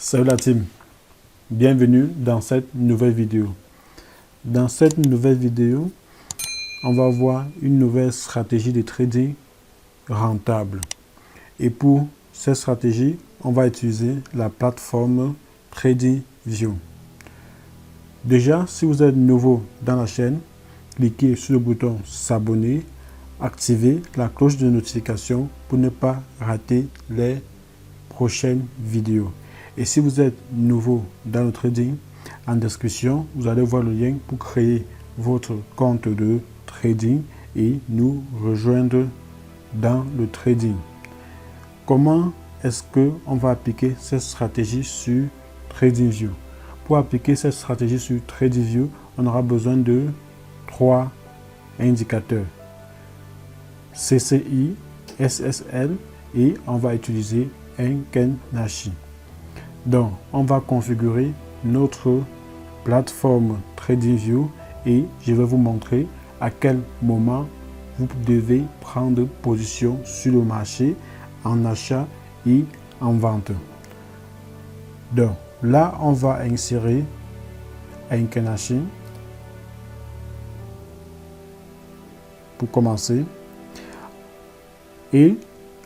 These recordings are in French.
Salut la team, bienvenue dans cette nouvelle vidéo. Dans cette nouvelle vidéo, on va voir une nouvelle stratégie de trading rentable. Et pour cette stratégie, on va utiliser la plateforme TradingView. Déjà, si vous êtes nouveau dans la chaîne, cliquez sur le bouton s'abonner, activez la cloche de notification pour ne pas rater les prochaines vidéos. Et si vous êtes nouveau dans le trading, en description, vous allez voir le lien pour créer votre compte de trading et nous rejoindre dans le trading. Comment est-ce qu'on va appliquer cette stratégie sur TradingView? Pour appliquer cette stratégie sur TradingView, on aura besoin de 3 indicateurs. CCI, SSL et on va utiliser un Kenashi. Donc, on va configurer notre plateforme TradingView et je vais vous montrer à quel moment vous devez prendre position sur le marché en achat et en vente. Donc, là, on va insérer un Kenashi pour commencer. Et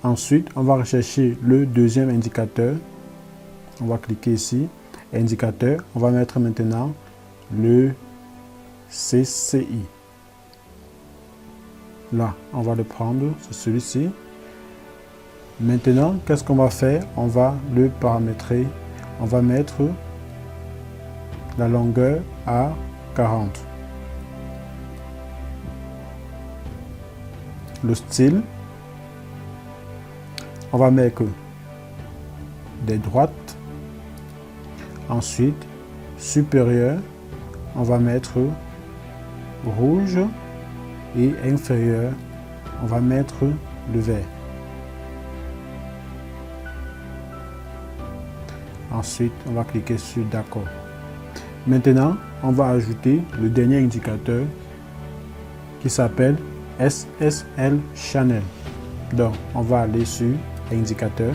ensuite, on va rechercher le deuxième indicateur. On va cliquer ici, indicateur. On va mettre maintenant le CCI. Là, on va le prendre, c'est celui-ci. Maintenant, qu'est-ce qu'on va faire? On va le paramétrer. On va mettre la longueur à 40. Le style, on va mettre des droites. Ensuite, supérieur, on va mettre rouge et inférieur, on va mettre le vert. Ensuite, on va cliquer sur d'accord. Maintenant, on va ajouter le dernier indicateur qui s'appelle SSL Channel. Donc, on va aller sur indicateur,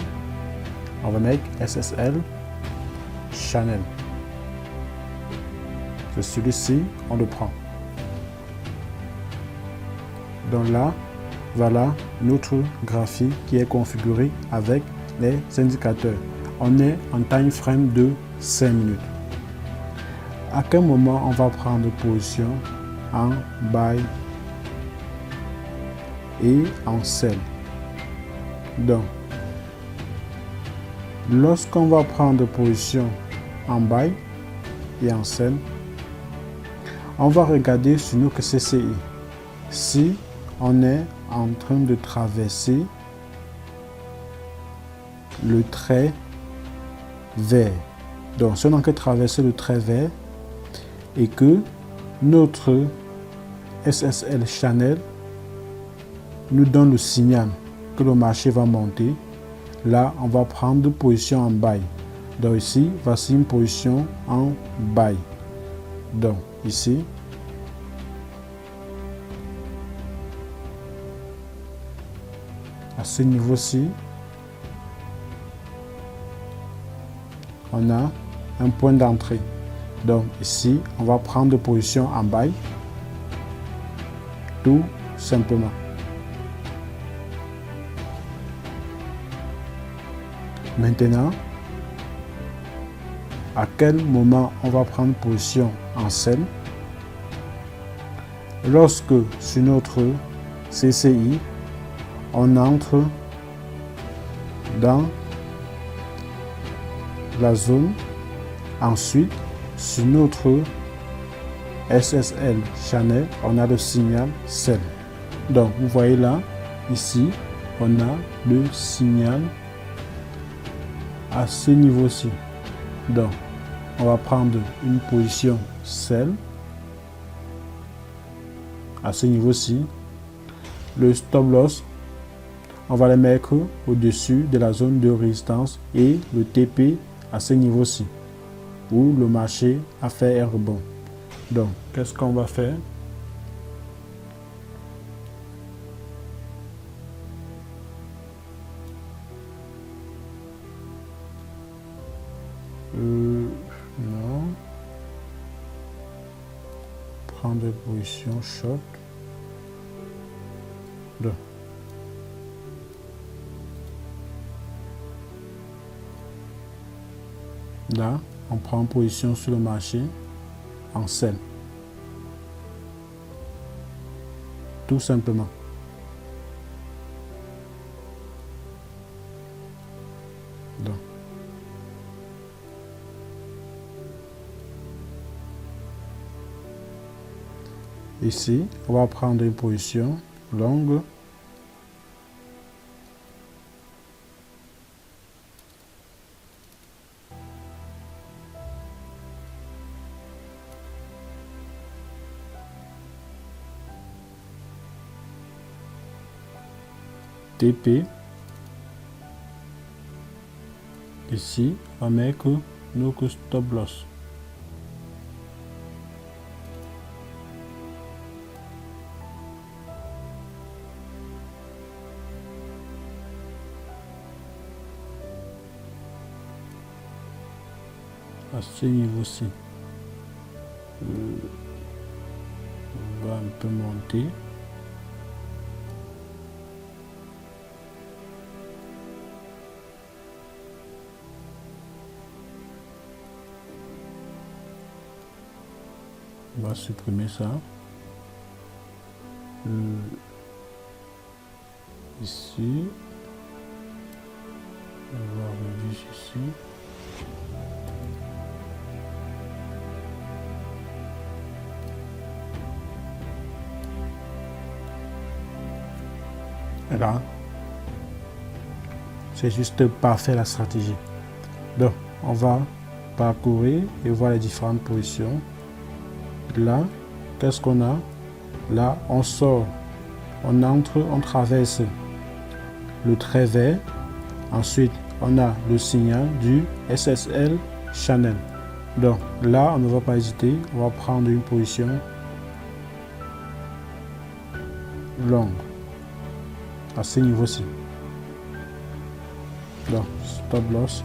on va mettre SSL Channel. C'est celui-ci, on le prend. Donc là, voilà notre graphique qui est configuré avec les indicateurs. On est en time frame de 5 minutes. À quel moment on va prendre position en buy et en sell? Donc, lorsqu'on va prendre position en buy et en sell, on va regarder sur notre CCI si on est en train de traverser le trait vert. Donc, si on a que traverser le trait vert et que notre SSL Channel nous donne le signal que le marché va monter, là, on va prendre position en buy. Donc ici, voici une position en buy. Donc ici, à ce niveau-ci, on a un point d'entrée. Donc ici, on va prendre position en buy, tout simplement. Maintenant, à quel moment on va prendre position en sell? Lorsque sur notre CCI, on entre dans la zone. Ensuite, sur notre SSL Channel, on a le signal sell. Donc, vous voyez là, ici, on a le signal à ce niveau-ci. Donc, on va prendre une position sell à ce niveau-ci. Le stop loss, on va le mettre au-dessus de la zone de résistance et le TP à ce niveau-ci où le marché a fait un rebond. Donc, qu'est-ce qu'on va faire? prendre position short. 2. Là, on prend position sur le marché en sell. Tout simplement. Donc. Ici, on va prendre une position longue. TP. Ici, on met que nos stop loss. À ce niveau-ci, on va un peu monter. On va supprimer ça. Ici, on va revenir ici. Et là, c'est juste parfait la stratégie. Donc, on va parcourir et voir les différentes positions. Là, qu'est-ce qu'on a? Là, on sort, on entre, on traverse le trait vert. Ensuite, on a le signal du SSL Channel. Donc là, on ne va pas hésiter, on va prendre une position longue à ce niveau-ci. Donc, stop loss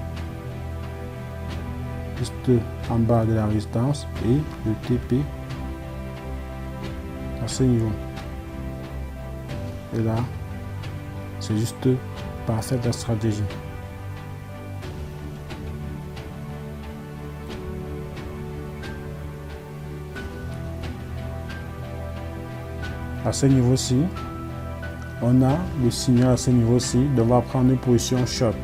juste en bas de la résistance et le TP à ce niveau. Et là, c'est juste parfait la stratégie. À ce niveau-ci, on a le signal à ce niveau-ci, donc on va prendre une position short.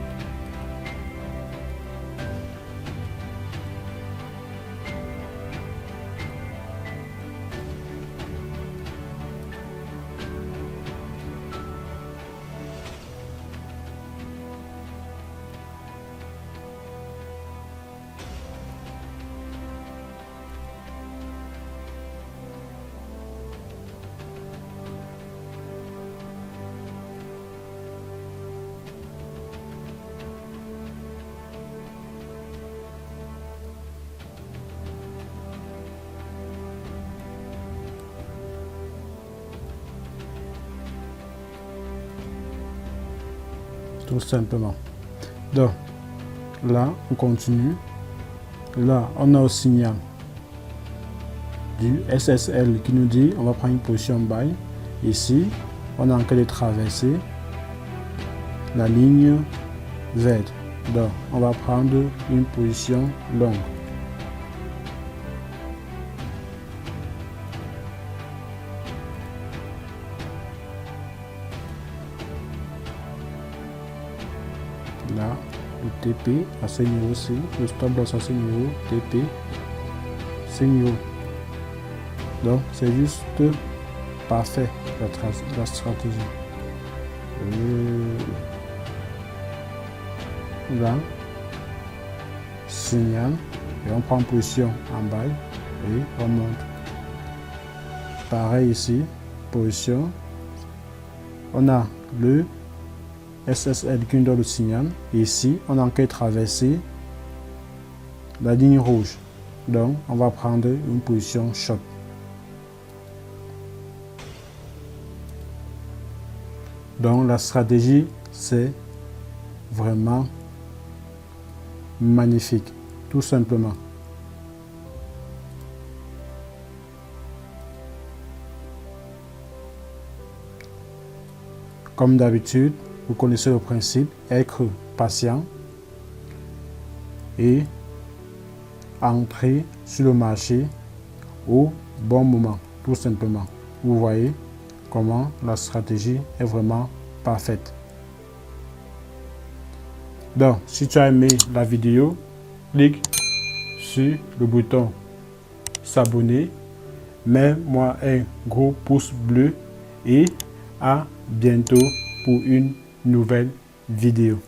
Tout simplement. Donc, là, on continue. Là, on a le signal du SSL qui nous dit on va prendre une position buy. Ici, on a encore de traverser la ligne verte. Donc, on va prendre une position longue. Là, le TP à ce niveau-ci, le stop loss à ce niveau, TP, ce niveau. Donc, c'est juste parfait la stratégie. Là, signal, et on prend position en bas et on monte. Pareil ici, position. On a le SSL qui nous donne le signal. Et ici, on a encore traversé la ligne rouge. Donc, on va prendre une position short. Donc, la stratégie, c'est vraiment magnifique, tout simplement. Comme d'habitude, vous connaissez le principe, être patient et entrer sur le marché au bon moment, tout simplement. Vous voyez comment la stratégie est vraiment parfaite. Donc, si tu as aimé la vidéo, clique sur le bouton s'abonner, mets-moi un gros pouce bleu et à bientôt pour une nouvelle vidéo.